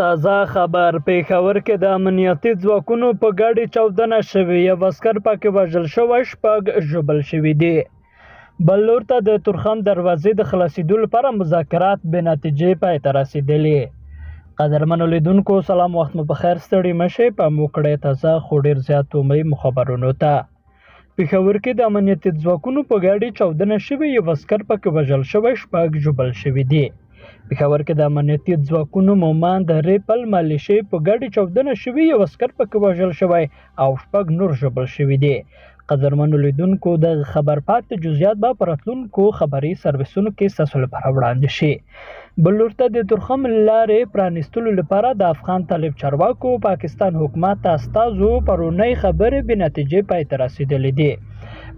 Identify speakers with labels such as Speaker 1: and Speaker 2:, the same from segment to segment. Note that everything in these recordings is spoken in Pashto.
Speaker 1: تازه خبر پېښور کې د امنیتي ځواکونو په ګډه چاودنه شوې، یو عسکر پکې وژل شوی، 6 ژوبل شوي دي. بل لور ته د تورخم دروازې د خلاصېدو لپاره مذاکرات بې نتیجې پای ته رسېدلي. قدرمنو لیدونکو سلام، وخت مو بخیر، ستړي مشئ. په مو کړی تازه خو ډېر زیات مهم خبرونو ته. پېښور کې د امنیتي ځواکونو په ګډه چاودنه شوې، یو عسکر پکې وژل شوی، 6 ژوبل شوي دي. پېښور کې د امنیتي ځواکونو مومان د ریپل مالیشې په ګډه چاودنه شوې، یو عسکر پکې وژل شوی او 6 نور ژوبل شوي دي. قدرمنو لیدونکو د خبر پاتې جزئیات به په راتلونکو خبري سرویسونو کې ستاسو لپاره وړاندې شي. بل لور ته د تورخم لارې پرانیستلو لپاره د افغان طالب چارواکو پاکستان حکومت ته استازو پرونی خبرې بې نتیجې پای ته رسېدلې دي.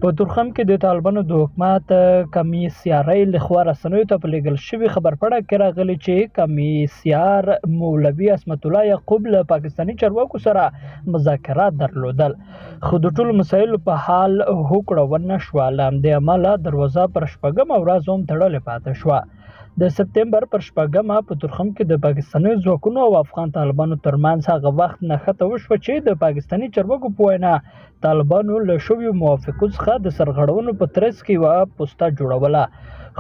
Speaker 1: په تورخم کې د طالبانو د حکومت کمیسیارۍ لخوا رسنیو ته په لیږل شوي خبرپاڼه کې راغلي چې کمیسیار مولوي عصمت الله یعقوب له پاکستاني چارواکو سره مذاکرات درلودل، خو د ټولو مسایلو په حال هوکړه ونه شوه. له همدې امله دروازه پر 6مه ورځ هم تړلې پاتې شوه. د سپتمبر پر 6مه په تورخم کې د پاکستاني ځواکونو او افغان طالبانو ترمنځ هغه وخت نښته وشوه چې د پاکستاني چارواکو په وینا طالبانو له شویو موافقو څخه د سرغړونو په ترڅ کې یوه پوسته جوړوله،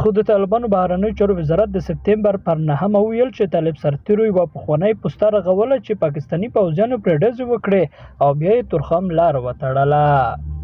Speaker 1: خو د طالبانو بهرنیو چارو وزارت د سپتمبر پر 9مه ویل چې طالب سرتیرو یوه پخوانۍ پوسته رغوله چې پاکستاني پوځیانو پرې ډزې وکړې او بیا یې تورخم لاره وتړله.